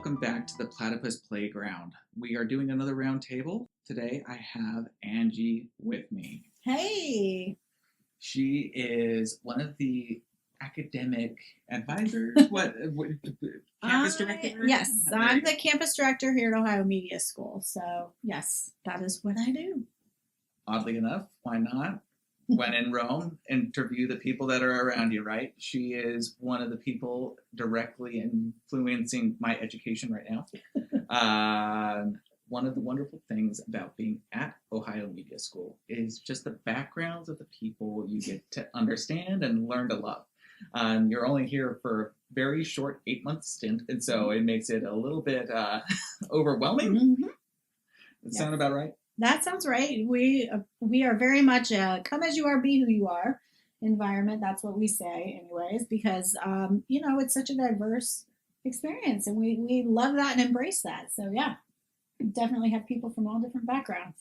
welcome back to the Platypus Playground. We are doing another round table. Today I have Angie with me. Hey. She is one of the academic advisors. Campus director? Yes, I'm the campus director here at Ohio Media School. So, yes, that is what I do. Oddly enough, why not? When in Rome, interview the people that are around you, right? She is one of the people directly influencing my education right now. One of the wonderful things about being at Ohio Media School is just the backgrounds of the people you get to understand and learn to love. You're only here for a very short 8-month stint, and so it makes it a little bit overwhelming. Mm-hmm. Does that sound about right? That sounds right. We are very much a come as you are, be who you are environment. That's what we say, anyways, because it's such a diverse experience, and we love that and embrace that. So yeah, definitely have people from all different backgrounds.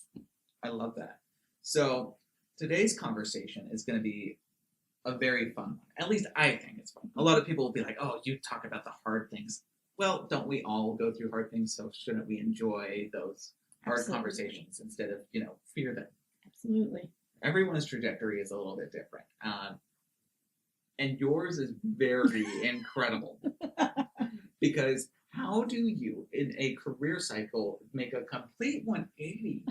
I love that. So today's conversation is going to be a very fun one. At least I think it's fun. A lot of people will be like, "Oh, you talk about the hard things." Well, don't we all go through hard things? So shouldn't we enjoy those hard Absolutely. Conversations instead of, fear them? Absolutely. Everyone's trajectory is a little bit different. And yours is very incredible. Because how do you, in a career cycle, make a complete 180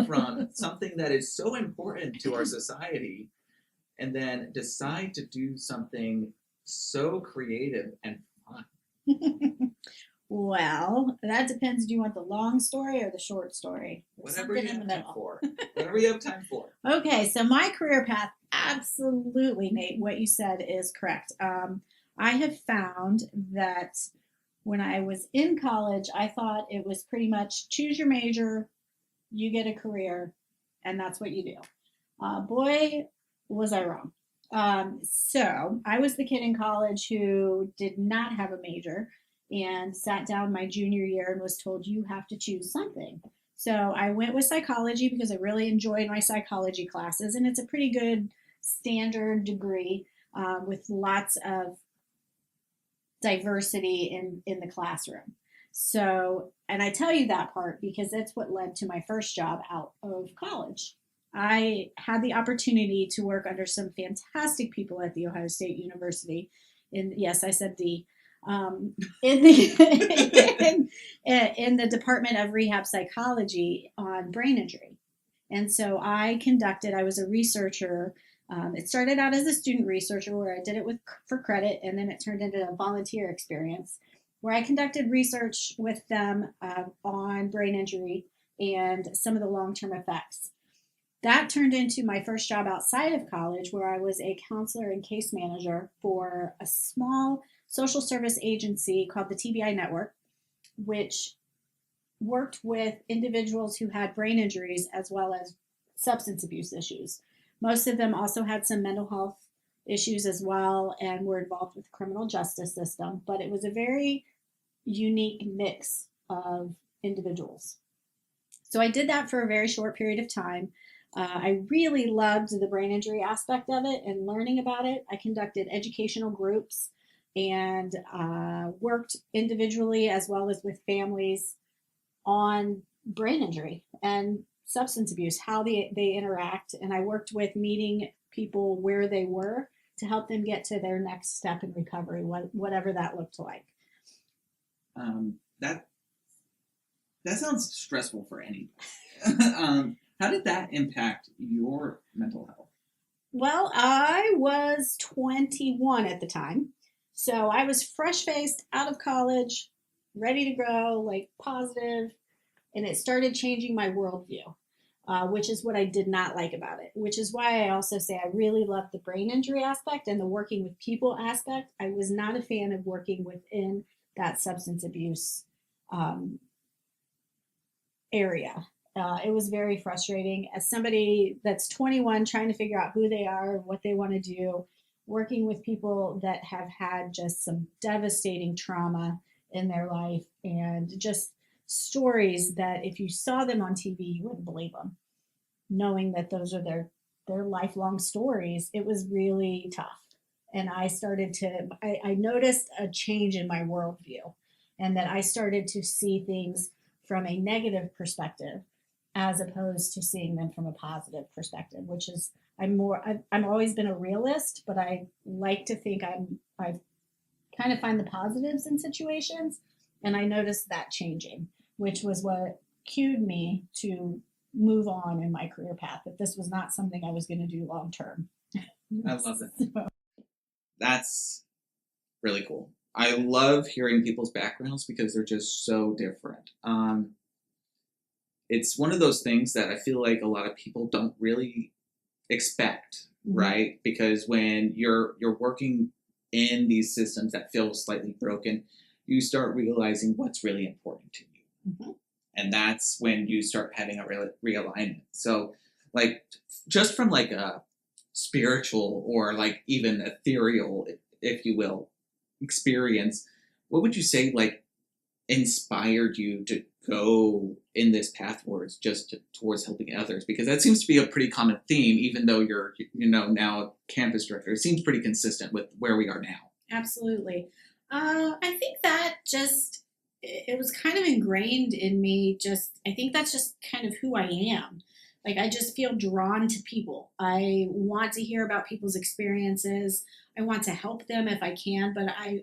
from something that is so important to our society and then decide to do something so creative and fun? Well, that depends. Do you want the long story or the short story? Whatever you have time for. Whatever you have time for. Okay, so my career path, absolutely, Nate, what you said is correct. I have found that when I was in college, I thought it was pretty much choose your major, you get a career, and that's what you do. Boy, was I wrong. So I was the kid in college who did not have a major and sat down my junior year and was told you have to choose something. So I went with psychology because I really enjoyed my psychology classes, and it's a pretty good standard degree with lots of diversity in the classroom. So, and I tell you that part because that's what led to my first job out of college. I had the opportunity to work under some fantastic people at The Ohio State University. Yes, I said in the Department of Rehab Psychology on brain injury. And so I was a researcher. It started out as a student researcher where I did it for credit, and then it turned into a volunteer experience where I conducted research with them on brain injury and some of the long-term effects. That turned into my first job outside of college, where I was a counselor and case manager for a small social service agency called the TBI Network, which worked with individuals who had brain injuries as well as substance abuse issues. Most of them also had some mental health issues as well and were involved with the criminal justice system, but it was a very unique mix of individuals. So I did that for a very short period of time. I really loved the brain injury aspect of it and learning about it. I conducted educational groups and worked individually as well as with families on brain injury and substance abuse, how they interact. And I worked with meeting people where they were to help them get to their next step in recovery, whatever that looked like. That sounds stressful for anybody. How did that impact your mental health? Well, I was 21 at the time. So I was fresh-faced, out of college, ready to go, like positive, and it started changing my worldview, which is what I did not like about it, which is why I also say I really loved the brain injury aspect and the working with people aspect. I was not a fan of working within that substance abuse area. It was very frustrating as somebody that's 21 trying to figure out who they are and what they want to do, working with people that have had just some devastating trauma in their life and just stories that if you saw them on TV, you wouldn't believe them. Knowing that those are their lifelong stories, it was really tough. And I noticed a change in my worldview. and that I started to see things from a negative perspective as opposed to seeing them from a positive perspective, which is I've always been a realist, but I like to think I kind of find the positives in situations, and I noticed that changing, which was what cued me to move on in my career path, that this was not something I was going to do long term. I love that. That's really cool. I love hearing people's backgrounds because they're just so different. It's one of those things that I feel like a lot of people don't really expect, right? Because when you're working in these systems that feel slightly broken, you start realizing what's really important to you. And that's when you start having a realignment. So, like, just from like a spiritual or like even ethereal, if you will, experience, what would you say like inspired you to go in this path towards helping others? Because that seems to be a pretty common theme, even though you're now a campus director. It seems pretty consistent with where we are now. Absolutely. I think that just it was kind of ingrained in me. I think that's just kind of who I am. Like, I just feel drawn to people. I want to hear about people's experiences. I want to help them if I can, but I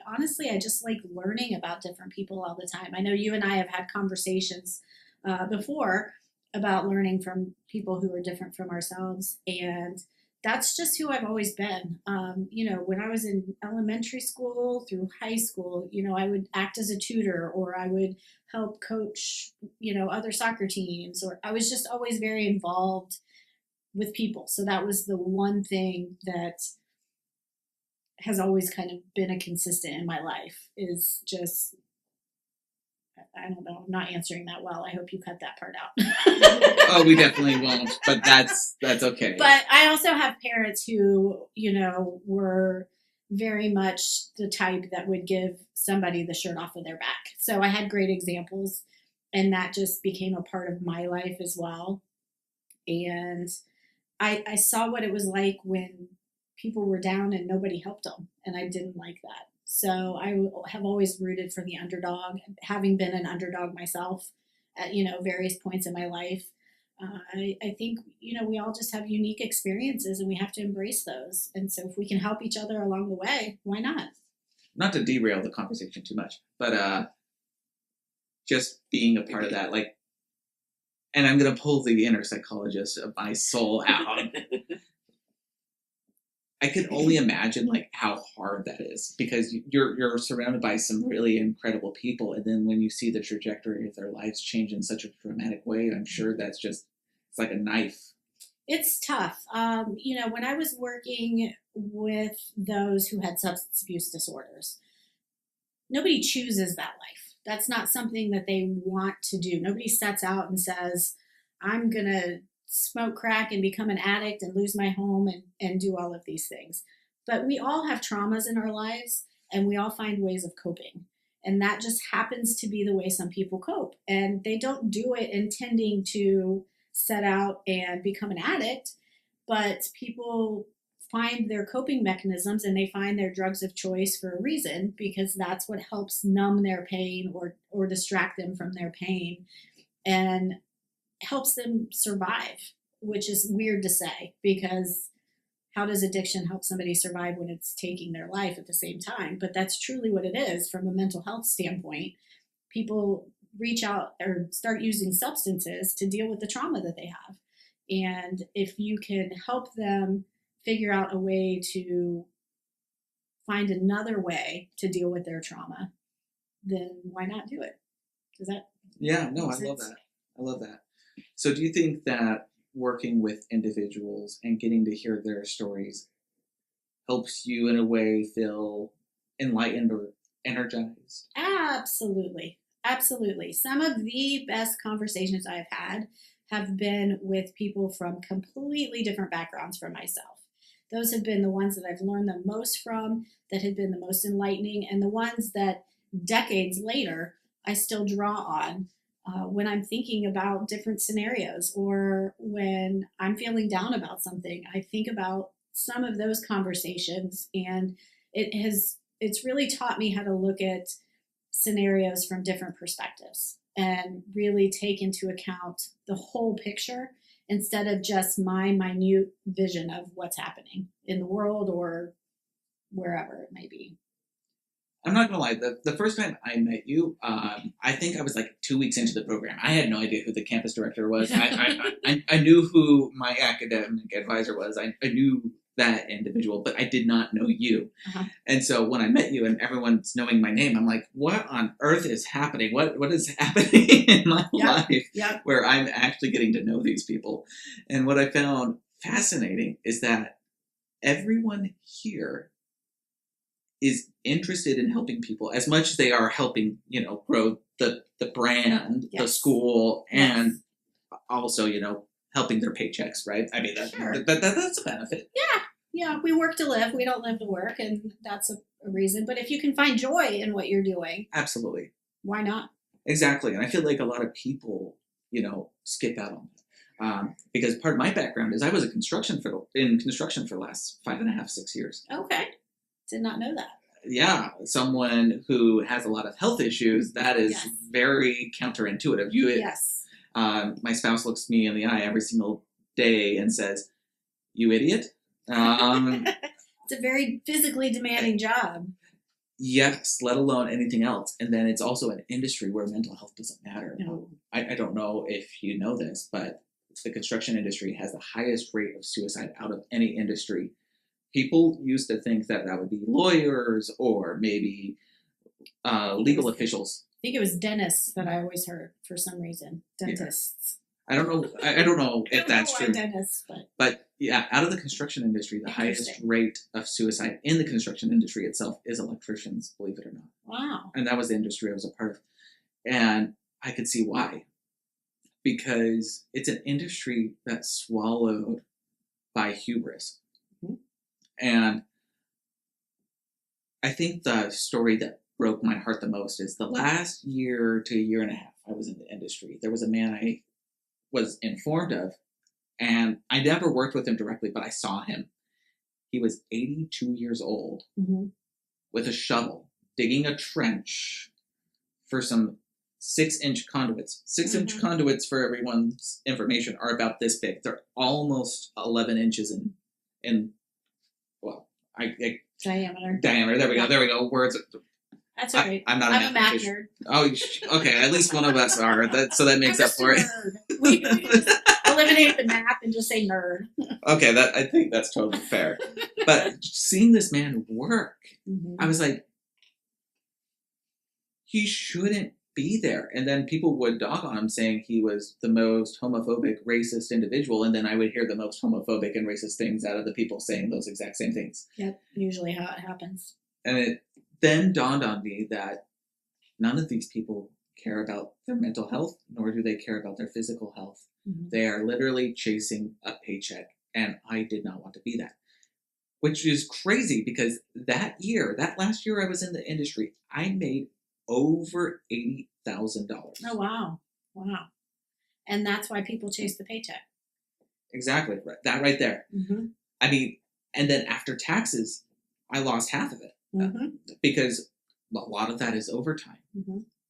just like learning about different people all the time. I know you and I have had conversations before about learning from people who are different from ourselves, and that's just who I've always been. When I was in elementary school through high school, I would act as a tutor, or I would help coach, other soccer teams, or I was just always very involved with people. So that was the one thing that has always kind of been a consistent in my life, is just, I don't know, I'm not answering that well. I hope you cut that part out. Oh, we definitely won't, but that's okay. But I also have parents who, were very much the type that would give somebody the shirt off of their back. So I had great examples, and that just became a part of my life as well. And I saw what it was like when people were down and nobody helped them, and I didn't like that. So I have always rooted for the underdog, having been an underdog myself at various points in my life. I think we all just have unique experiences, and we have to embrace those. And so if we can help each other along the way, why not? Not to derail the conversation too much, but just being a part of that, like, and I'm going to pull the inner psychologist of my soul out. I can only imagine like how hard that is, because you're surrounded by some really incredible people, and then when you see the trajectory of their lives change in such a dramatic way, I'm sure it's like a knife. It's tough. When I was working with those who had substance abuse disorders, nobody chooses that life. That's not something that they want to do. Nobody sets out and says, I'm going to smoke crack and become an addict and lose my home and do all of these things. But we all have traumas in our lives, and we all find ways of coping. And that just happens to be the way some people cope. And they don't do it intending to set out and become an addict, but people find their coping mechanisms, and they find their drugs of choice for a reason, because that's what helps numb their pain or distract them from their pain and helps them survive, which is weird to say, because how does addiction help somebody survive when it's taking their life at the same time? But that's truly what it is from a mental health standpoint. People reach out or start using substances to deal with the trauma that they have. And if you can help them figure out a way to find another way to deal with their trauma, then why not do it? Does that? Yeah, no, I love that. I love that. So do you think that working with individuals and getting to hear their stories helps you in a way feel enlightened or energized? Absolutely. Absolutely. Some of the best conversations I've had have been with people from completely different backgrounds from myself. Those have been the ones that I've learned the most from, that have been the most enlightening, and the ones that decades later I still draw on when I'm thinking about different scenarios, or when I'm feeling down about something. I think about some of those conversations, and it's really taught me how to look at scenarios from different perspectives and really take into account the whole picture instead of just my minute vision of what's happening in the world or wherever it may be. I'm not gonna lie. The first time I met you, I think I was like 2 weeks into the program. I had no idea who the campus director was. I knew who my academic advisor was. I knew that individual, but I did not know you. Uh-huh. And so when I met you and everyone's knowing my name, I'm like, what on earth is happening? What is happening in my life where I'm actually getting to know these people? And what I found fascinating is that everyone here is interested in helping people as much as they are helping, grow the brand, the school, and also, helping their paychecks, right? I mean, that's a benefit. Yeah, we work to live. We don't live to work, and that's a reason. But if you can find joy in what you're doing, absolutely, why not? Exactly. And I feel like a lot of people, skip out on that. Because part of my background is I was in construction for the last 5.5, 6 years. Okay. Did not know that. Yeah, someone who has a lot of health issues, that is very counterintuitive. Yes. My spouse looks me in the eye every single day and says, "You idiot." It's a very physically demanding job. Yes, let alone anything else. And then it's also an industry where mental health doesn't matter. No. I don't know if you know this, but the construction industry has the highest rate of suicide out of any industry. People used to think that would be lawyers or maybe legal officials. I think it was dentists that I always heard for some reason. Dentists. I don't know. I don't know if that's true. Dentists, but yeah, out of the construction industry, the highest rate of suicide in the construction industry itself is electricians, believe it or not. Wow. And that was the industry I was a part of. And I could see why. Because it's an industry that's swallowed by hubris. Mm-hmm. And I think the story that broke my heart the most is the last year to year and a half I was in the industry. There was a man I was informed of, and I never worked with him directly, but I saw him. He was 82 years old with a shovel, digging a trench for some 6-inch conduits. 6-inch conduits, for everyone's information, are about this big. They're almost 11 inches in diameter. There we go. There we go. Words. That's all right. I'm not a math nerd. Oh, okay. At least one of us are. So that makes up for it. We can just eliminate the math and just say nerd. Okay, I think that's totally fair. But seeing this man work, I was like, he shouldn't be there. And then people would dog on him saying he was the most homophobic, racist individual. And then I would hear the most homophobic and racist things out of the people saying those exact same things. Yep, usually how it happens. And it then dawned on me that none of these people care about their mental health, nor do they care about their physical health. They are literally chasing a paycheck. And I did not want to be that. Which is crazy because that last year I was in the industry, I made over $80,000. Oh, wow. Wow. And that's why people chase the paycheck. Exactly. That right there. I mean, and then after taxes, I lost half of it because a lot of that is overtime.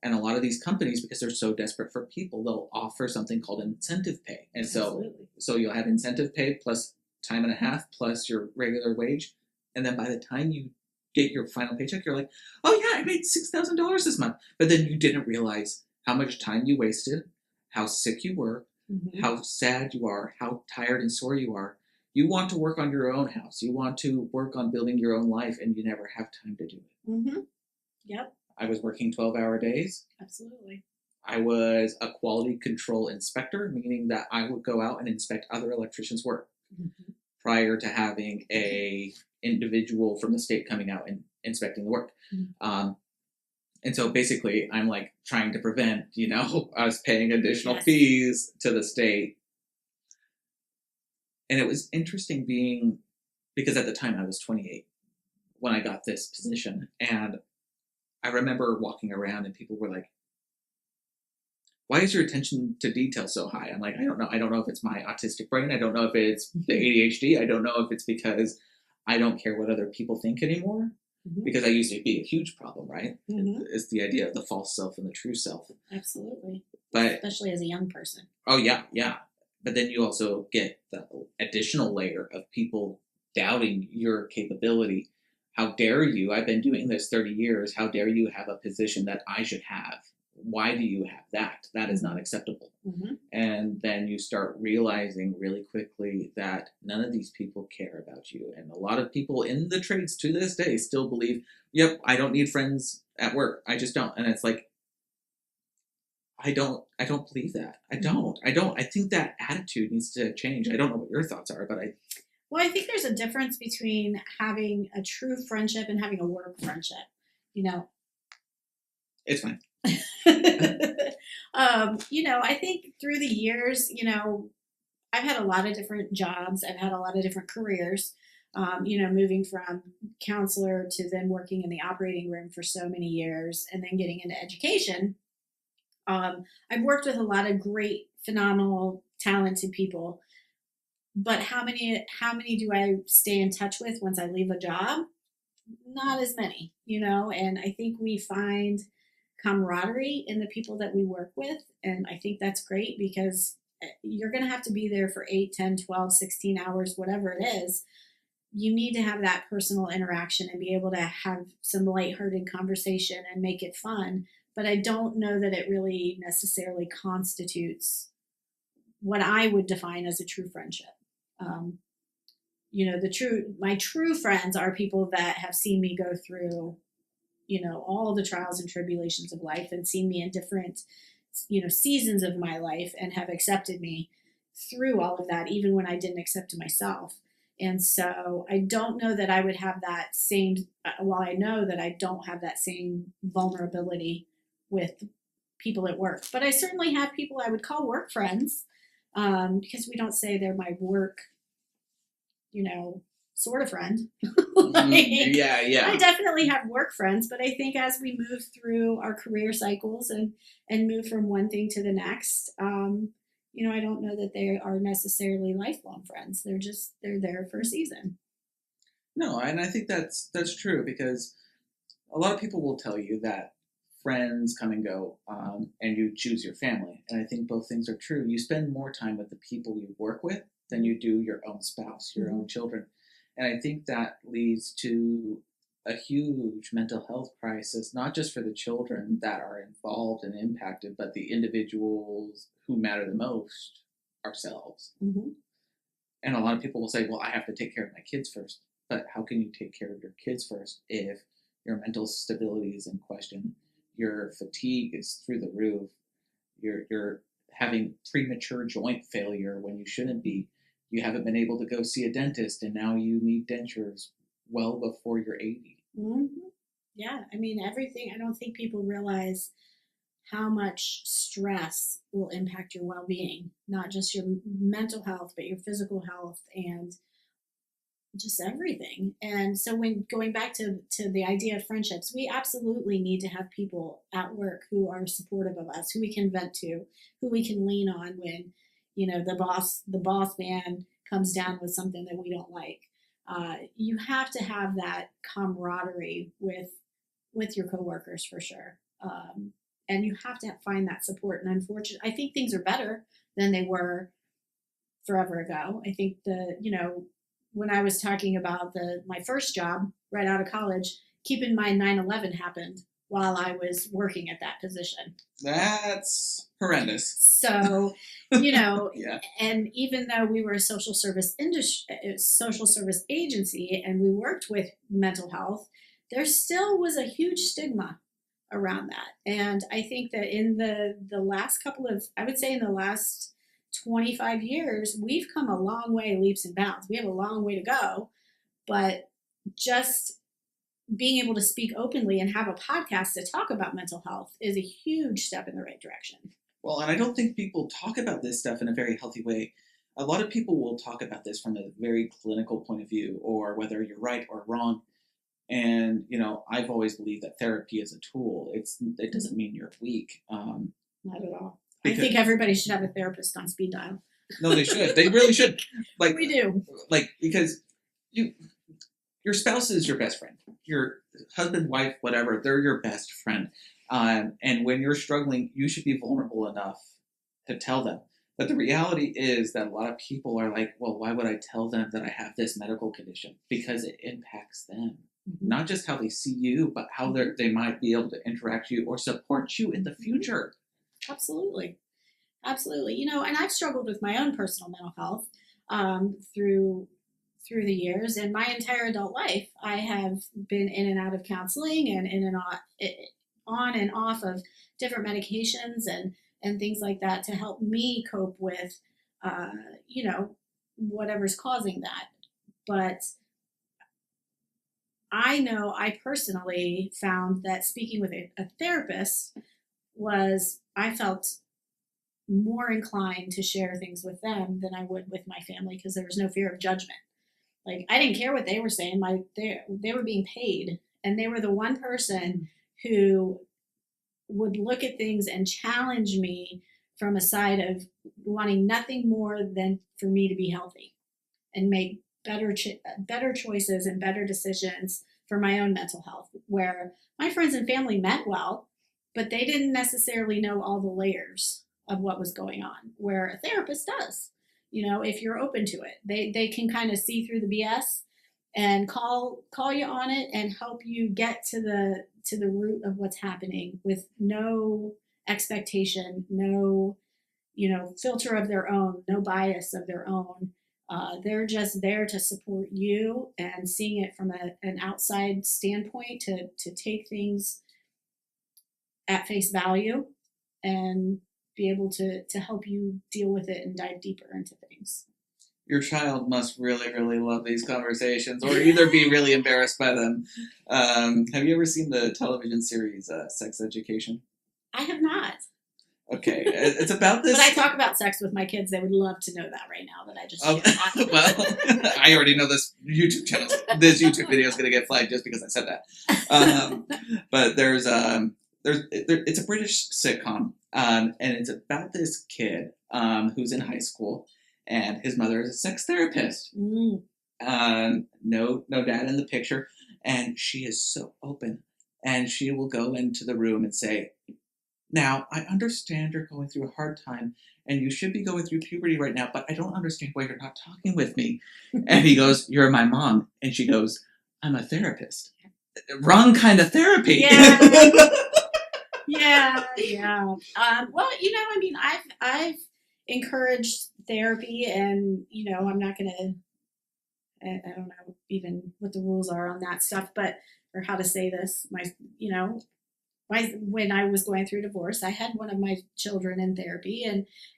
And a lot of these companies, because they're so desperate for people, they'll offer something called incentive pay. And so you'll have incentive pay plus time and a half plus your regular wage. And then by the time you get your final paycheck, you're like, oh yeah, I made $6,000 this month. But then you didn't realize how much time you wasted, how sick you were, how sad you are, how tired and sore you are. You want to work on your own house. You want to work on building your own life, and you never have time to do it. Yep. I was working 12-hour days. Absolutely. I was a quality control inspector, meaning that I would go out and inspect other electricians' work prior to having a individual from the state coming out and inspecting the work. And so basically I'm like trying to prevent, us paying additional fees to the state. And it was interesting because at the time I was 28 when I got this position. And I remember walking around and people were like, why is your attention to detail so high? I'm like, I don't know. I don't know if it's my autistic brain. I don't know if it's the ADHD. I don't know if it's because I don't care what other people think anymore. because that used to be a huge problem, right? Mm-hmm. It's the idea of the false self and the true self. Absolutely. But especially as a young person. oh yeah, yeah. But then you also get the additional layer of people doubting your capability. How dare you? I've been doing this 30 years. How dare you have a position that I should have? Why do you have that? That is not acceptable. Mm-hmm. And then you start realizing really quickly that none of these people care about you. And a lot of people in the trades to this day still believe, yep, I don't need friends at work. I just don't. And it's like, I don't believe that. I don't. I think that attitude needs to change. I don't know what your thoughts are, but Well, I think there's a difference between having a true friendship and having a work friendship. You know, it's fine. I think through the years, I've had a lot of different jobs. I've had a lot of different careers. Moving from counselor to then working in the operating room for so many years, and then getting into education. I've worked with a lot of great, phenomenal, talented people, but how many do I stay in touch with once I leave a job? Not as many, and I think we find camaraderie in the people that we work with, and I think that's great because you're going to have to be there for 8, 10, 12, 16 hours, whatever it is. You need to have that personal interaction and be able to have some lighthearted conversation and make it fun. But I don't know that it really necessarily constitutes what I would define as a true friendship. My true friends are people that have seen me go through, all the trials and tribulations of life and seen me in different, seasons of my life and have accepted me through all of that, even when I didn't accept myself. And so I don't know that I would have that same, while I know that I don't have that same vulnerability with people at work, but I certainly have people I would call work friends, because we don't say they're my work, sort of friend. Yeah. I definitely have work friends, but I think as we move through our career cycles and move from one thing to the next, I don't know that they are necessarily lifelong friends. They're there for a season. No, and I think that's true because a lot of people will tell you that friends come and go, and you choose your family. And I think both things are true. You spend more time with the people you work with than you do your own spouse, your own children. And I think that leads to a huge mental health crisis, not just for the children that are involved and impacted, but the individuals who matter the most, ourselves. Mm-hmm. And a lot of people will say, well, I have to take care of my kids first. But how can you take care of your kids first if your mental stability is in question, your fatigue is through the roof, you're having premature joint failure when you shouldn't be, you haven't been able to go see a dentist, and now you need dentures well before you're 80. Mm-hmm. Yeah, I mean, everything. I don't think people realize how much stress will impact your well-being, not just your mental health, but your physical health and just everything. And so when going back to the idea of friendships, we absolutely need to have people at work who are supportive of us, who we can vent to, who we can lean on when, the boss man comes down with something that we don't like. You have to have that camaraderie with your coworkers for sure. And you have to find that support. And unfortunately, I think things are better than they were forever ago. I think when I was talking about my first job right out of college, keep in mind 9/11 happened while I was working at that position. That's horrendous. So, Yeah. And even though we were a social service agency and we worked with mental health, there still was a huge stigma around that. And I think that in the last I would say in the last 25 years, we've come a long way, leaps and bounds. We have a long way to go, but just being able to speak openly and have a podcast to talk about mental health is a huge step in the right direction. Well, and I don't think people talk about this stuff in a very healthy way. A lot of people will talk about this from a very clinical point of view, or whether you're right or wrong. And, I've always believed that therapy is a tool. It doesn't mean you're weak. Not at all. I think everybody should have a therapist on speed dial. No, they should. They really should. We do. Because your spouse is your best friend. Your husband, wife, whatever, they're your best friend. And when you're struggling, you should be vulnerable enough to tell them. But the reality is that a lot of people are like, well, why would I tell them that I have this medical condition? Because it impacts them. Mm-hmm. Not just how they see you, but how they might be able to interact you or support you in the future. Absolutely. Absolutely. You know, and I've struggled with my own personal mental health through the years, and my entire adult life, I have been in and out of counseling and in and on and off of different medications and things like that to help me cope with, you know, whatever's causing that. But I know I personally found that speaking with a therapist I felt more inclined to share things with them than I would with my family because there was no fear of judgment. Like I didn't care what they were saying. They were being paid, and they were the one person who would look at things and challenge me from a side of wanting nothing more than for me to be healthy and make better choices and better decisions for my own mental health. Where my friends and family meant well, but they didn't necessarily know all the layers of what was going on. Where a therapist does. You know, if you're open to it, they can kind of see through the BS and call you on it and help you get to the root of what's happening with no expectation, no, you know, filter of their own, no bias of their own. They're just there to support you and seeing it from an outside standpoint to take things at face value and be able to help you deal with it and dive deeper into things. Your child must really, really love these conversations or either be really embarrassed by them. Have you ever seen the television series Sex Education? I have not. Okay, it's about this. But I talk about sex with my kids. They would love to know that right now that I just well, I already know this YouTube channel. This YouTube video is going to get flagged just because I said that. But it's a British sitcom, and it's about this kid who's in high school, and his mother is a sex therapist. No dad in the picture, and she is so open, and she will go into the room and say, "Now, I understand you're going through a hard time, and you should be going through puberty right now, but I don't understand why you're not talking with me." And he goes, "You're my mom," and she goes, "I'm a therapist." Wrong kind of therapy. Yeah. Yeah. Well, you know, I mean, I've encouraged therapy, and you know, I'm not gonna. I don't know even what the rules are on that stuff, but or how to say this. When I was going through divorce, I had one of my children in therapy,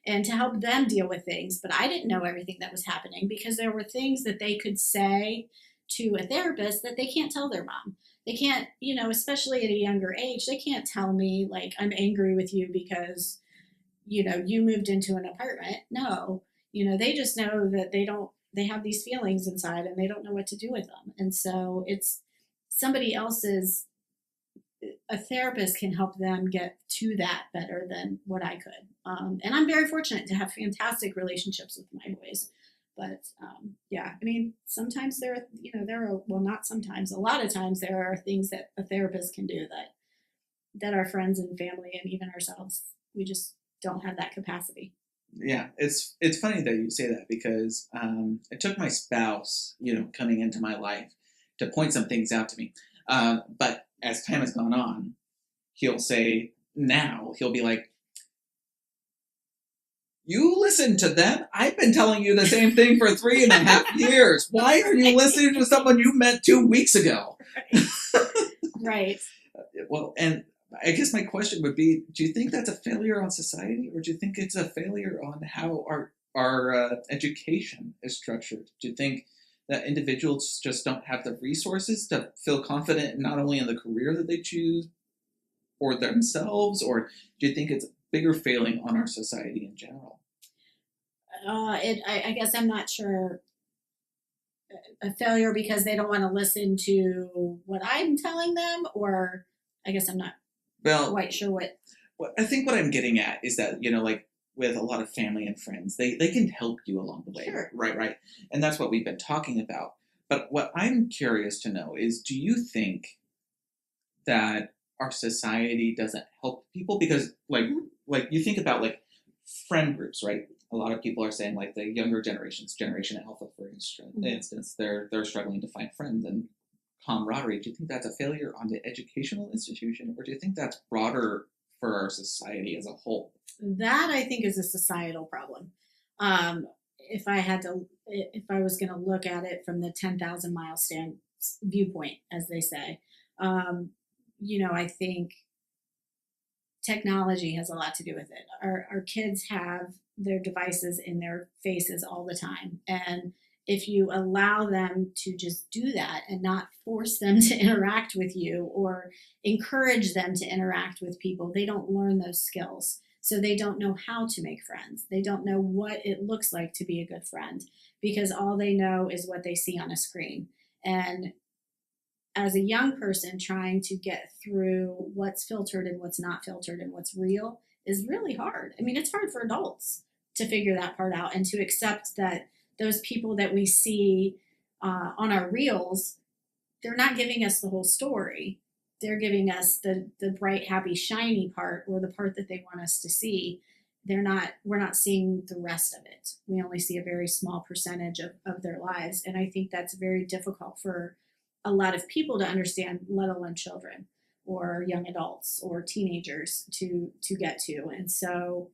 and to help them deal with things, but I didn't know everything that was happening because there were things that they could say to a therapist that they can't tell their mom. They can't, you know, especially at a younger age, they can't tell me like I'm angry with you because, you know, you moved into an apartment. No, you know, they just know that they have these feelings inside and they don't know what to do with them. And so it's somebody else's, a therapist can help them get to that better than what I could. And I'm very fortunate to have fantastic relationships with my boys. But yeah, I mean, sometimes not sometimes, a lot of times there are things that a therapist can do that our friends and family and even ourselves, we just don't have that capacity. Yeah, it's funny that you say that because it took my spouse, you know, coming into my life to point some things out to me. But as time has gone on, he'll be like, "You listen to them? I've been telling you the same thing for 3.5 years. Why are you listening to someone you met 2 weeks ago?" Right. Well, and I guess my question would be, do you think that's a failure on society, or do you think it's a failure on how our education is structured? Do you think that individuals just don't have the resources to feel confident not only in the career that they choose or themselves, or do you think it's a bigger failing on our society in general? I guess I'm not sure. A failure because they don't want to listen to what I'm telling them, or I guess I'm not quite sure what. I think what I'm getting at is that, you know, like with a lot of family and friends, they can help you along the way. Sure. Right. And that's what we've been talking about. But what I'm curious to know is, do you think that our society doesn't help people? Because like you think about like friend groups, right? A lot of people are saying like the younger generations, Generation Alpha, for instance, they're struggling to find friends and camaraderie. Do you think that's a failure on the educational institution, or do you think that's broader for our society as a whole? That I think is a societal problem. If I was going to look at it from the 10,000 mile viewpoint, as they say, I think technology has a lot to do with it. Our kids have their devices in their faces all the time. And if you allow them to just do that and not force them to interact with you or encourage them to interact with people, they don't learn those skills. So they don't know how to make friends. They don't know what it looks like to be a good friend because all they know is what they see on a screen. And as a young person trying to get through what's filtered and what's not filtered and what's real is really hard. I mean, it's hard for adults to figure that part out and to accept that those people that we see on our reels, they're not giving us the whole story. They're giving us the bright, happy, shiny part or the part that they want us to see. We're not seeing the rest of it. We only see a very small percentage of their lives. And I think that's very difficult for a lot of people to understand, let alone children or young adults or teenagers to get to. And so,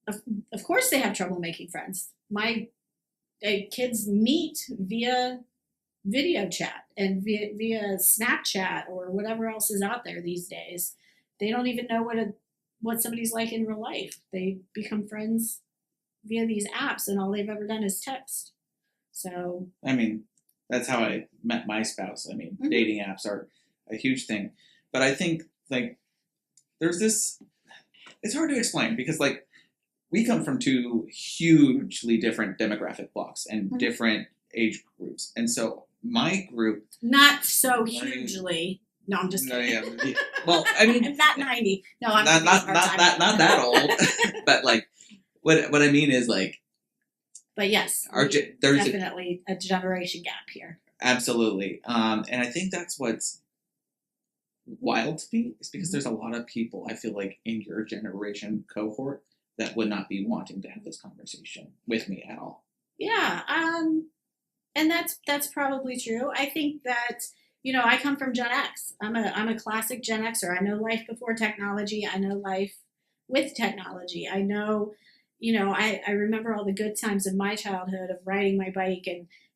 of course, they have trouble making friends. My kids meet via video chat and via Snapchat or whatever else is out there these days. They don't even know what somebody's like in real life. They become friends via these apps, and all they've ever done is text. So, I mean, that's how I met my spouse. I mean, dating apps are a huge thing. But I think, like, there's this, it's hard to explain because, like, we come from two hugely different demographic blocks and different age groups. And so my group... Not so hugely. No, I'm just kidding. Yeah. Well, I mean... I'm not 90. No, I'm not that old. But, like, what I mean is, like... But yes, there's definitely a generation gap here. Absolutely. And I think that's what's wild to me is because there's a lot of people, I feel like, in your generation cohort that would not be wanting to have this conversation with me at all. Yeah. And that's probably true. I think that, I come from Gen X. I'm a classic Gen Xer. I know life before technology. I know life with technology. I know, I remember all the good times of my childhood of riding my bike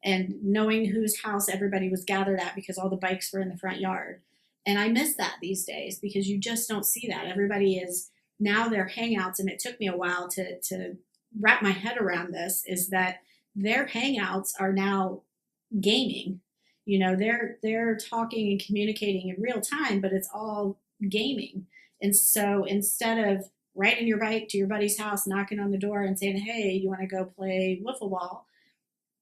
and knowing whose house everybody was gathered at because all the bikes were in the front yard. And I miss that these days because you just don't see that. Everybody is now their hangouts, and it took me a while to wrap my head around this, is that their hangouts are now gaming. They're talking and communicating in real time, but it's all gaming. And so instead of riding your bike to your buddy's house, knocking on the door and saying, hey, you want to go play wiffle ball?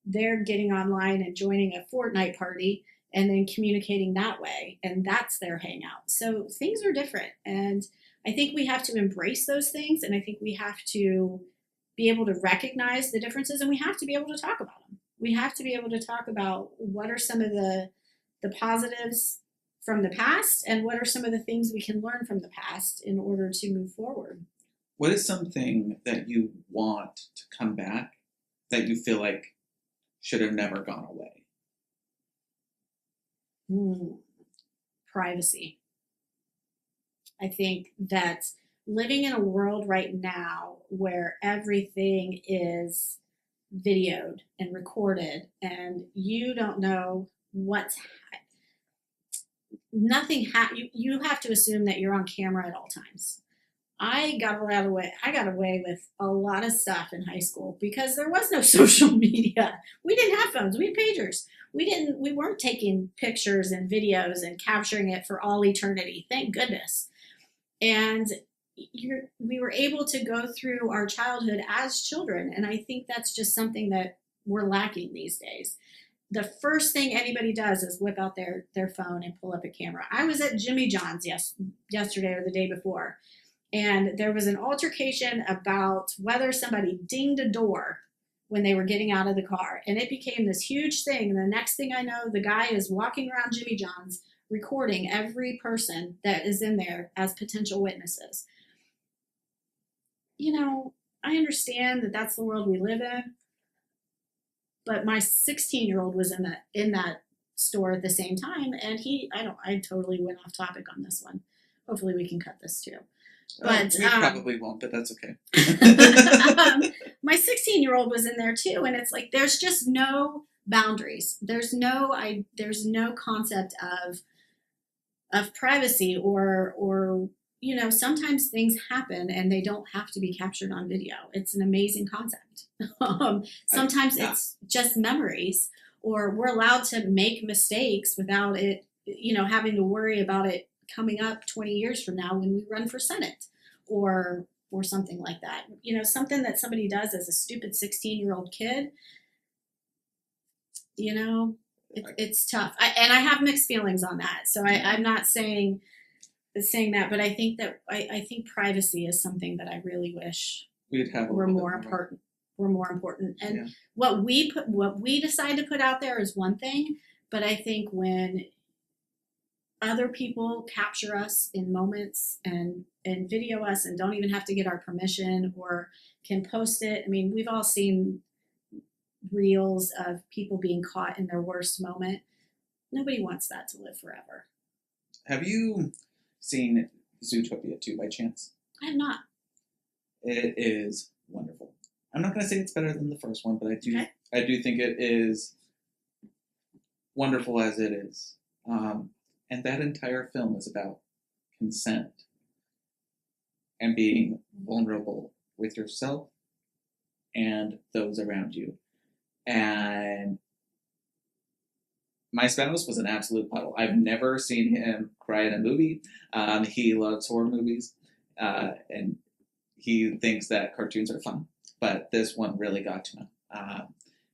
They're getting online and joining a Fortnite party and then communicating that way. And that's their hangout. So things are different. And I think we have to embrace those things. And I think we have to be able to recognize the differences, and we have to be able to talk about them. We have to be able to talk about what are some of the positives from the past and what are some of the things we can learn from the past in order to move forward. What is something that you want to come back that you feel like should have never gone away? Privacy. I think that living in a world right now where everything is videoed and recorded and you don't know you have to assume that you're on camera at all times. I got away with a lot of stuff in high school because there was no social media. We didn't have phones. We had pagers. We weren't taking pictures and videos and capturing it for all eternity. Thank goodness. And we were able to go through our childhood as children. And I think that's just something that we're lacking these days. The first thing anybody does is whip out their phone and pull up a camera. I was at Jimmy John's yesterday or the day before, and there was an altercation about whether somebody dinged a door when they were getting out of the car. And it became this huge thing. And the next thing I know, the guy is walking around Jimmy John's recording every person that is in there as potential witnesses. You know, I understand that that's the world we live in, but my 16-year-old was in that store at the same time, and I totally went off topic on this one. Hopefully we can cut this too. But we probably won't, but that's okay. My 16-year-old was in there too, and it's like there's just no boundaries. There's no concept of privacy or you know, sometimes things happen and they don't have to be captured on video. It's an amazing concept. Sometimes it's just memories, or we're allowed to make mistakes without it, you know, having to worry about it coming up 20 years from now when we run for Senate or something like that. You know, something that somebody does as a stupid 16-year-old kid, you know, it's tough. I have mixed feelings on that. So I'm not saying that, but I think privacy is something that I really wish were more important. And what we decide to put out there is one thing, but I think when other people capture us in moments and video us and don't even have to get our permission or can post it. I mean, we've all seen reels of people being caught in their worst moment. Nobody wants that to live forever. Have you seen Zootopia 2 by chance? I have not. It is wonderful. I'm not going to say it's better than the first one, but I do think it is wonderful as it is. And that entire film is about consent and being vulnerable with yourself and those around you. And my spouse was an absolute puddle. I've never seen him cry in a movie. He loves horror movies, and he thinks that cartoons are fun. But this one really got to him.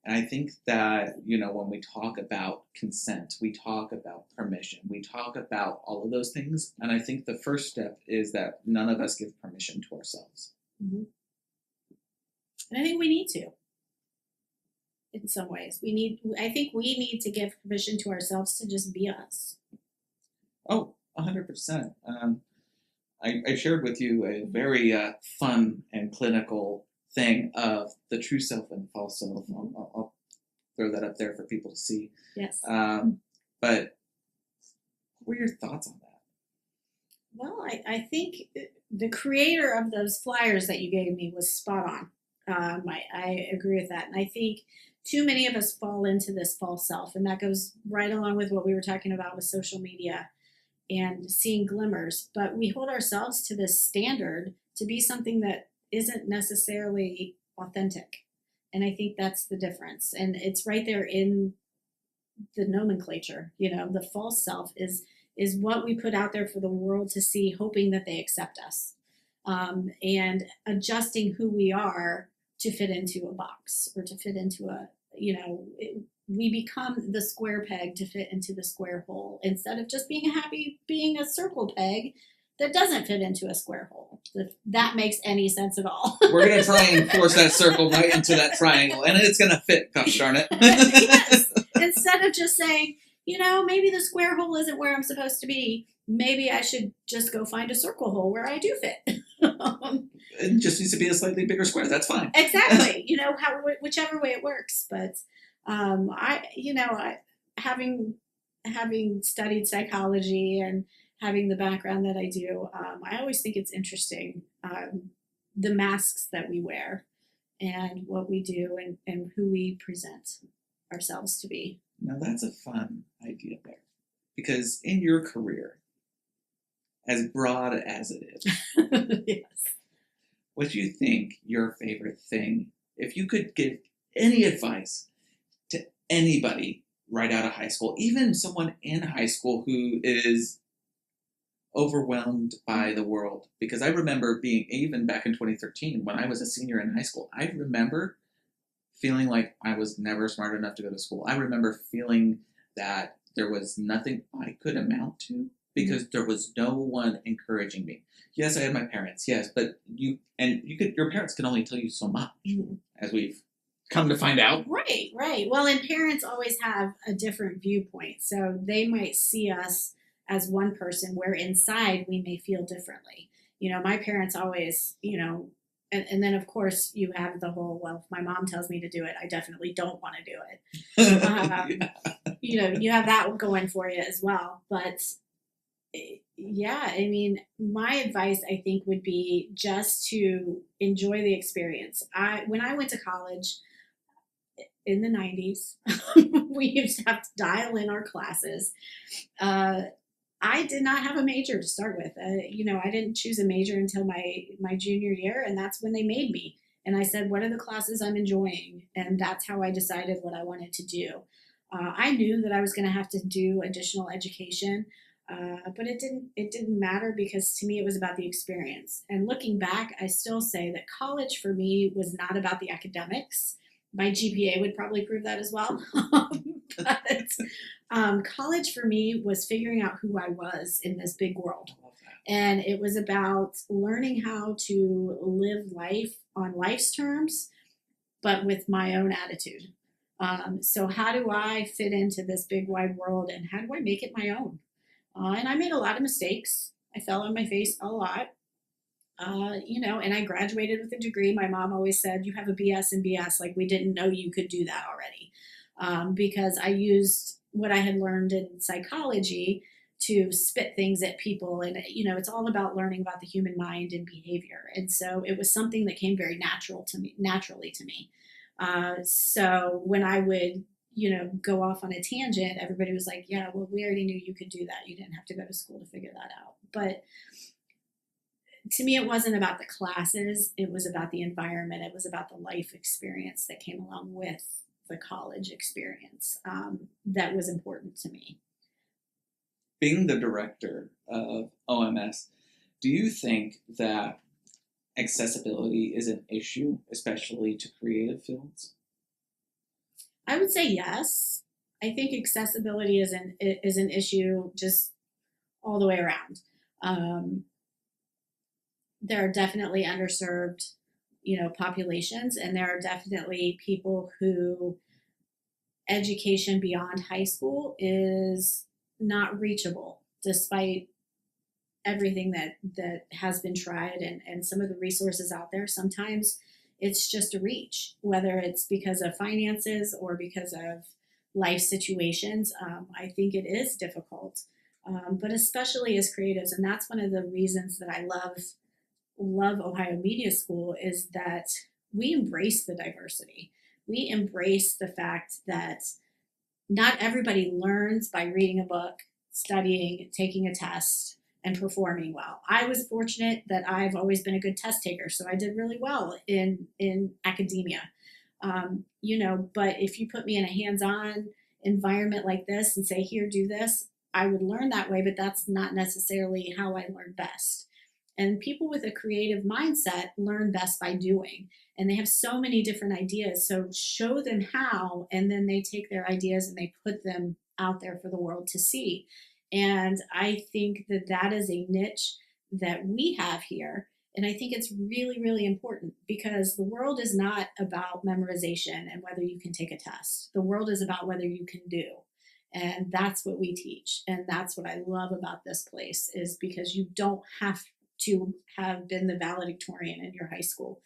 And I think that, you know, when we talk about consent, we talk about permission, we talk about all of those things. And I think the first step is that none of us give permission to ourselves. Mm-hmm. And I think we need to. In some ways, I think we need to give permission to ourselves to just be us. Oh, 100%. I shared with you a very fun and clinical thing of the true self and false self. I'll throw that up there for people to see. Yes. But what were your thoughts on that? Well, I think the creator of those flyers that you gave me was spot on. I agree with that. And I think too many of us fall into this false self, and that goes right along with what we were talking about with social media and seeing glimmers. But we hold ourselves to this standard to be something that isn't necessarily authentic. And I think that's the difference. And it's right there in the nomenclature. You know, the false self is what we put out there for the world to see, hoping that they accept us, and adjusting who we are to fit into a box or to fit into we become the square peg to fit into the square hole instead of just being a circle peg that doesn't fit into a square hole. If that makes any sense at all. We're going to try and force that circle right into that triangle, and it's going to fit, gosh darn it. Yes. Instead of just saying, you know, maybe the square hole isn't where I'm supposed to be. Maybe I should just go find a circle hole where I do fit. It just needs to be a slightly bigger square. That's fine. Exactly. You know, whichever way it works. But having studied psychology and having the background that I do, I always think it's interesting, the masks that we wear and what we do and who we present ourselves to be. Now that's a fun idea there, because in your career, as broad as it is, Yes. what do you think your favorite thing, if you could give any advice to anybody right out of high school, even someone in high school who is overwhelmed by the world? Because I remember being, even back in 2013, when I was a senior in high school, I remember feeling like I was never smart enough to go to school. I remember feeling that there was nothing I could amount to because there was no one encouraging me. Yes, I had my parents, yes, but your parents can only tell you so much, as we've come to find out. Right, right. Well, and parents always have a different viewpoint. So they might see us as one person where inside we may feel differently. My parents always, and then of course you have the whole, well, if my mom tells me to do it, I definitely don't want to do it. You have that going for you as well. But yeah, I mean, my advice I think would be just to enjoy the experience. When I went to college, in the 90s. We used to have to dial in our classes. I did not have a major to start with. I didn't choose a major until my junior year, and that's when they made me. And I said, what are the classes I'm enjoying? And that's how I decided what I wanted to do. I knew that I was going to have to do additional education, but it didn't matter because to me it was about the experience. And looking back, I still say that college for me was not about the academics. My GPA would probably prove that as well. But college for me was figuring out who I was in this big world. And it was about learning how to live life on life's terms, but with my own attitude. So how do I fit into this big wide world and how do I make it my own? And I made a lot of mistakes. I fell on my face a lot. And I graduated with a degree. My mom always said, you have a BS in BS. Like, we didn't know you could do that already. Because I used what I had learned in psychology to spit things at people. And, it's all about learning about the human mind and behavior. And so it was something that came very naturally to me. So when I would, go off on a tangent, everybody was like, yeah, well, we already knew you could do that. You didn't have to go to school to figure that out. But to me, it wasn't about the classes. It was about the environment. It was about the life experience that came along with the college experience that was important to me. Being the director of OMS, do you think that accessibility is an issue, especially to creative fields? I would say yes. I think accessibility is an issue just all the way around. There are definitely underserved, populations, and there are definitely people who education beyond high school is not reachable, despite everything that has been tried and some of the resources out there. Sometimes it's just a reach, whether it's because of finances or because of life situations. I think it is difficult, but especially as creatives, and that's one of the reasons that I love Ohio Media School is that we embrace the diversity. We embrace the fact that not everybody learns by reading a book, studying, taking a test, and performing well. I was fortunate that I've always been a good test taker, so I did really well in academia. But if you put me in a hands-on environment like this and say, here, do this, I would learn that way, but that's not necessarily how I learn best. And people with a creative mindset learn best by doing. And they have so many different ideas. So show them how, and then they take their ideas and they put them out there for the world to see. And I think that is a niche that we have here. And I think it's really, really important because the world is not about memorization and whether you can take a test. The world is about whether you can do. And that's what we teach. And that's what I love about this place is because you don't have to have been the valedictorian in your high school.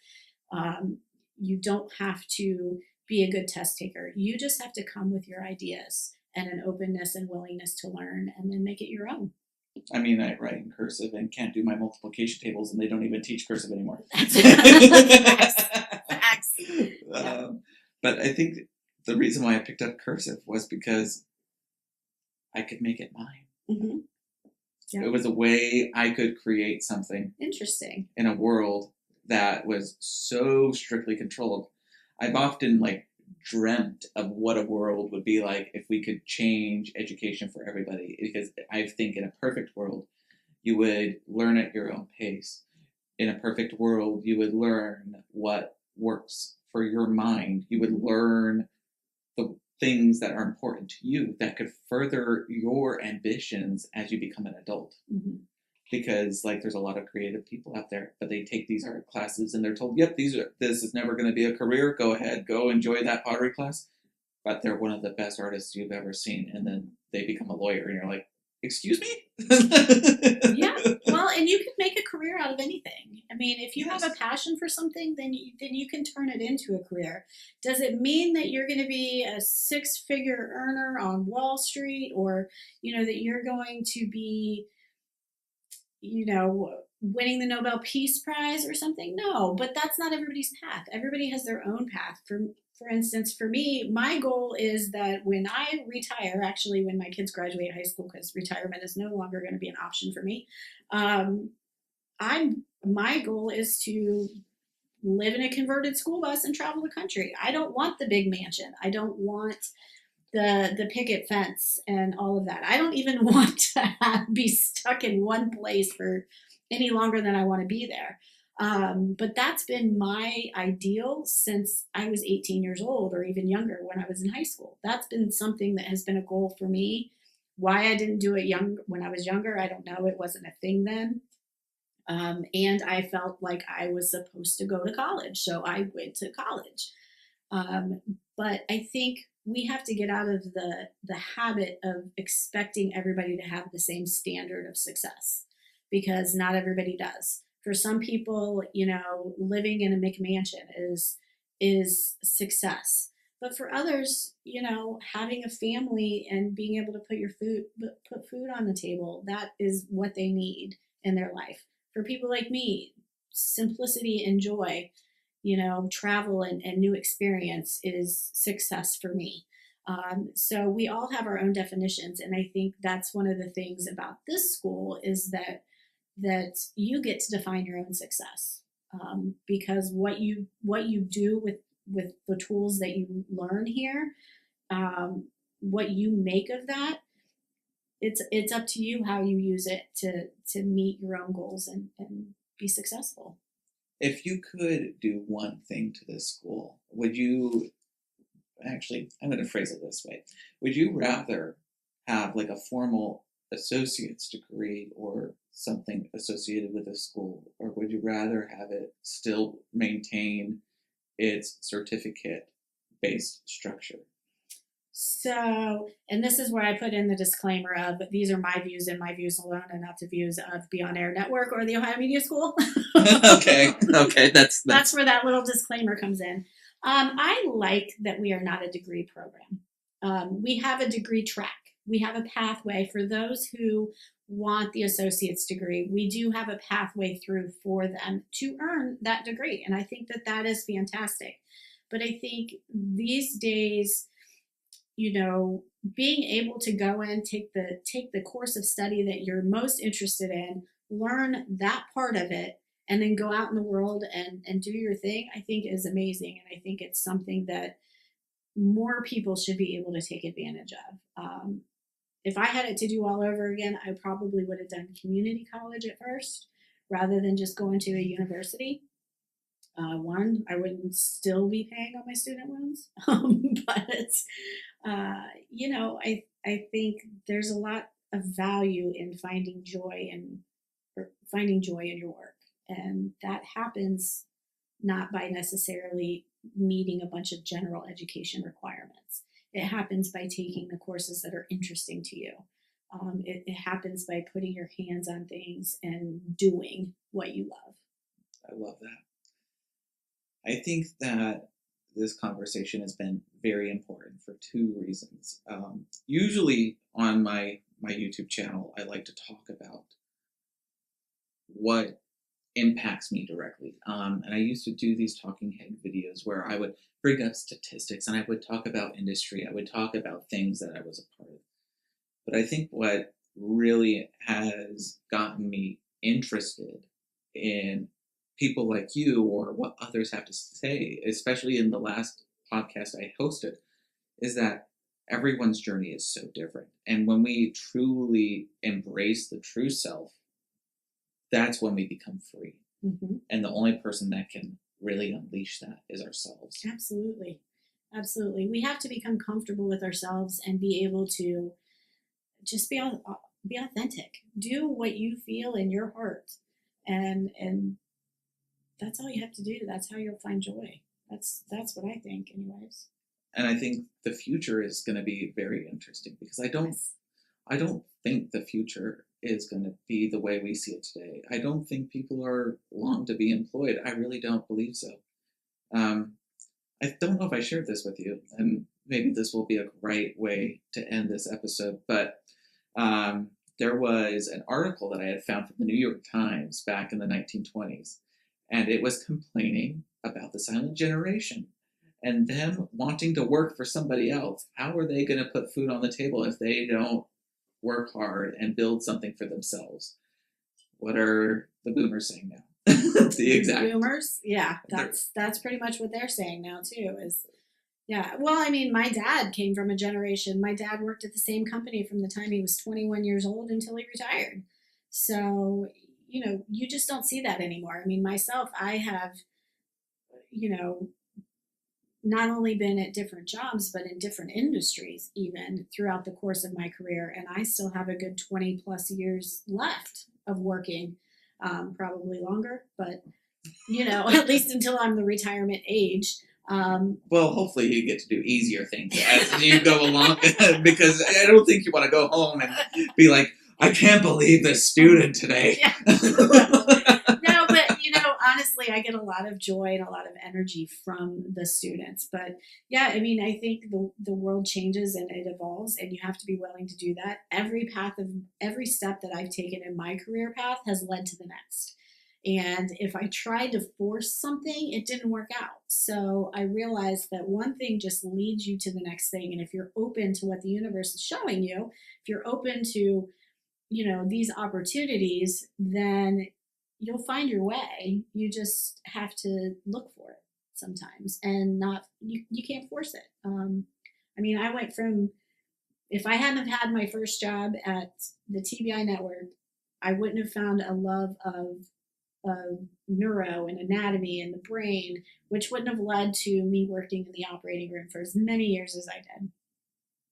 You don't have to be a good test taker. You just have to come with your ideas and an openness and willingness to learn and then make it your own. I mean, I write in cursive and can't do my multiplication tables, and they don't even teach cursive anymore. Facts. Yeah. But I think the reason why I picked up cursive was because I could make it mine. Mm-hmm. Yep. It was a way I could create something Interesting in a world that was so strictly controlled. I've often dreamt of what a world would be like if we could change education for everybody. Because I think in a perfect world, you would learn at your own pace. In a perfect world, you would learn what works for your mind. You would learn the things that are important to you that could further your ambitions as you become an adult. Mm-hmm. because like there's a lot of creative people out there, but they take these art classes and they're told, yep, this is never going to be a career. Go ahead, go enjoy that pottery class. But they're one of the best artists you've ever seen, and then they become a lawyer, and you're like, excuse me? Yeah. Well, and you can make a career out of anything. I mean, if you Yes. have a passion for something, then you can turn it into a career. Does it mean that you're going to be a six-figure earner on Wall Street, or that you're going to be winning the Nobel Peace Prize or something? No, but that's not everybody's path. Everybody has their own path. For instance, for me, my goal is that when I retire, actually when my kids graduate high school, because retirement is no longer going to be an option for me, my goal is to live in a converted school bus and travel the country. I don't want the big mansion. I don't want the picket fence and all of that. I don't even want to be stuck in one place for any longer than I want to be there. But that's been my ideal since I was 18 years old, or even younger when I was in high school. That's been something that has been a goal for me. Why I didn't do it when I was younger, I don't know. It wasn't a thing then. And I felt like I was supposed to go to college, so I went to college. But I think we have to get out of the habit of expecting everybody to have the same standard of success, because not everybody does. For some people, living in a McMansion is success. But for others, having a family and being able to put food on the table, that is what they need in their life. For people like me, simplicity and joy, travel and new experience is success for me. So we all have our own definitions, and I think that's one of the things about this school is that you get to define your own success, because what you do with the tools that you learn here, what you make of that, it's up to you how you use it to meet your own goals and be successful. If you could do one thing to this school, would you actually, I'm going to phrase it this way. Would you rather have like a formal associate's degree or something associated with a school, or would you rather have it still maintain its certificate based structure? So, and this is where I put in the disclaimer of these are my views and my views alone, and not the views of Beyond Air Network or the Ohio Media School. Okay, That's where that little disclaimer comes in. I like that we are not a degree program. We have a degree track. We have a pathway for those who want the associate's degree. We do have a pathway through for them to earn that degree, and I think that is fantastic. But I think these days, being able to go in, take the course of study that you're most interested in, learn that part of it, and then go out in the world and do your thing, I think is amazing. And I think it's something that more people should be able to take advantage of. If I had it to do all over again, I probably would have done community college at first rather than just going to a university. One, I wouldn't still be paying on my student loans, but I think there's a lot of value in finding joy in your work, and that happens not by necessarily meeting a bunch of general education requirements. It happens by taking the courses that are interesting to you. It happens by putting your hands on things and doing what you love. I love that. I think that this conversation has been very important for two reasons. Usually on my YouTube channel, I like to talk about what impacts me directly. And I used to do these talking head videos where I would bring up statistics and I would talk about industry. I would talk about things that I was a part of. But I think what really has gotten me interested in people like you or what others have to say, especially in the last podcast I hosted, is that everyone's journey is so different. And when we truly embrace the true self, that's when we become free. Mm-hmm. And the only person that can really unleash that is ourselves. Absolutely. Absolutely. We have to become comfortable with ourselves and be able to just be authentic. Do what you feel in your heart, and that's all you have to do. That's how you'll find joy. That's what I think, anyways. And I think the future is going to be very interesting because Yes. I don't think the future is going to be the way we see it today. I don't think people are long to be employed. I really don't believe so. Um, I don't know if I shared this with you, and maybe this will be a great way to end this episode, but there was an article that I had found from the New York Times back in the 1920s, and it was complaining about the silent generation and them wanting to work for somebody else. How are they going to put food on the table if they don't work hard and build something for themselves? What are the boomers saying now? The exact Boomers, yeah, they're- that's pretty much what they're saying now too. Is yeah. Well, I mean, my dad came from a generation. My dad worked at the same company from the time he was 21 years old until he retired. So, you just don't see that anymore. I mean, myself, I have, you know, not only been at different jobs, but in different industries even throughout the course of my career. And I still have a good 20 plus years left of working, probably longer, but, at least until I'm the retirement age. Well, hopefully you get to do easier things as you go along because I don't think you want to go home and be like, I can't believe this student today. Yeah. No, but honestly, I get a lot of joy and a lot of energy from the students. But yeah, I mean, I think the world changes and it evolves, and you have to be willing to do that. Every step that I've taken in my career path has led to the next. And if I tried to force something, it didn't work out. So I realized that one thing just leads you to the next thing. And if you're open to what the universe is showing you, if you're open to these opportunities, then you'll find your way. You just have to look for it sometimes, and not you can't force it. I mean, I went from, if I hadn't have had my first job at the TBI network, I wouldn't have found a love of neuro and anatomy and the brain, which wouldn't have led to me working in the operating room for as many years as I did.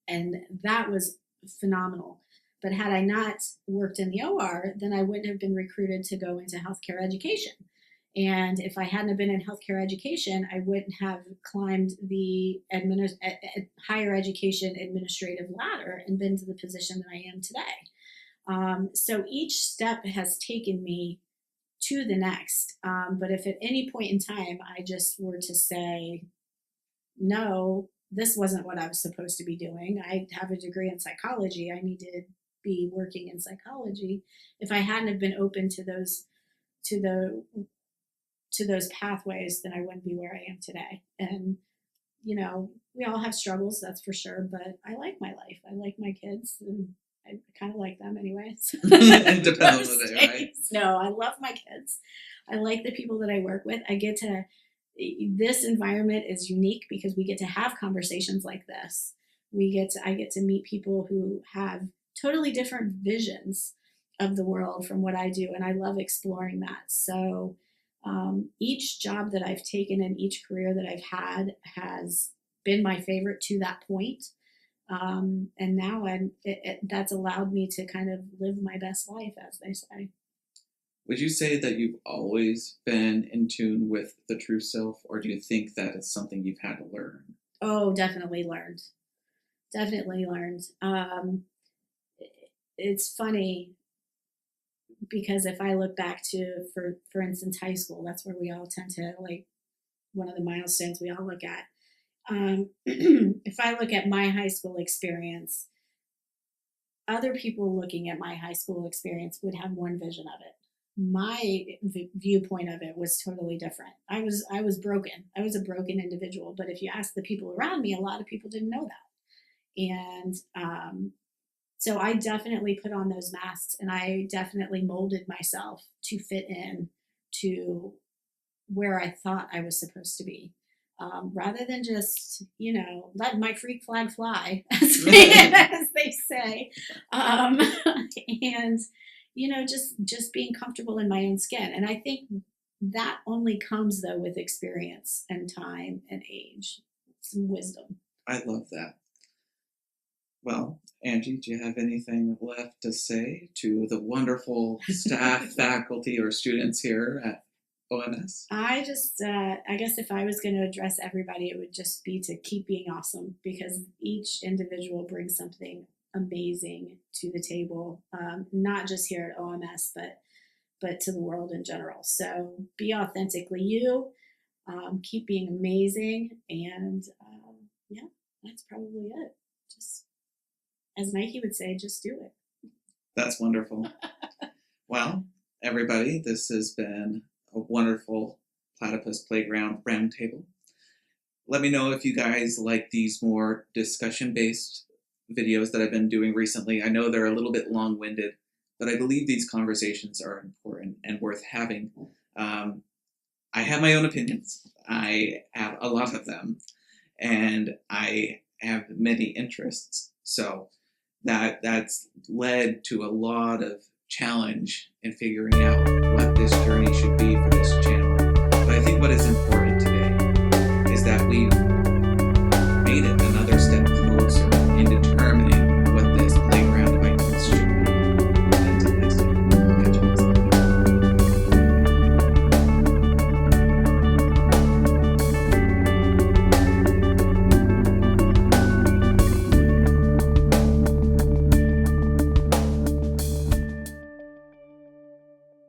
And that was phenomenal. But had I not worked in the OR, then I wouldn't have been recruited to go into healthcare education. And if I hadn't been in healthcare education, I wouldn't have climbed the higher education administrative ladder and been to the position that I am today. So each step has taken me to the next. But if at any point in time I just were to say, no, this wasn't what I was supposed to be doing. I have a degree in psychology. I need to be working in psychology. If I hadn't have been open to those pathways, then I wouldn't be where I am today. And we all have struggles, that's for sure. But I like my life. I like my kids, and I kind of like them anyways. It depends on the day, right? No, I love my kids. I like the people that I work with. This environment is unique because we get to have conversations like this. I get to meet people who have totally different visions of the world from what I do, and I love exploring that. So each job that I've taken and each career that I've had has been my favorite to that point. And now that's allowed me to kind of live my best life, as they say. Would you say that you've always been in tune with the true self, or do you think that it's something you've had to learn? Oh, definitely learned. Definitely learned. It's funny because if I look back to, for instance, high school, that's where we all tend to, like, one of the milestones we all look at. If I look at my high school experience, other people looking at my high school experience would have one vision of it. My viewpoint of it was totally different. I was broken. I was a broken individual. But if you ask the people around me, a lot of people didn't know that. And so I definitely put on those masks, and I definitely molded myself to fit in to where I thought I was supposed to be. Rather than just, let my freak flag fly, as they say. And, just being comfortable in my own skin. And I think that only comes, though, with experience and time and age, some wisdom. I love that. Well, Angie, do you have anything left to say to the wonderful staff, faculty, or students here at OMS? I just, I guess if I was going to address everybody, it would just be to keep being awesome, because each individual brings something amazing to the table, not just here at OMS, but to the world in general. So be authentically you, keep being amazing, and yeah, that's probably it. Just as Nike would say, just do it. That's wonderful. Well, everybody, this has been a wonderful Platypus Playground Roundtable. Let me know if you guys like these more discussion-based videos that I've been doing recently. I know they're a little bit long-winded, but I believe these conversations are important and worth having. I have my own opinions. I have a lot of them, and I have many interests. So that's led to a lot of challenge in figuring out what this journey should be for this channel. But I think what is important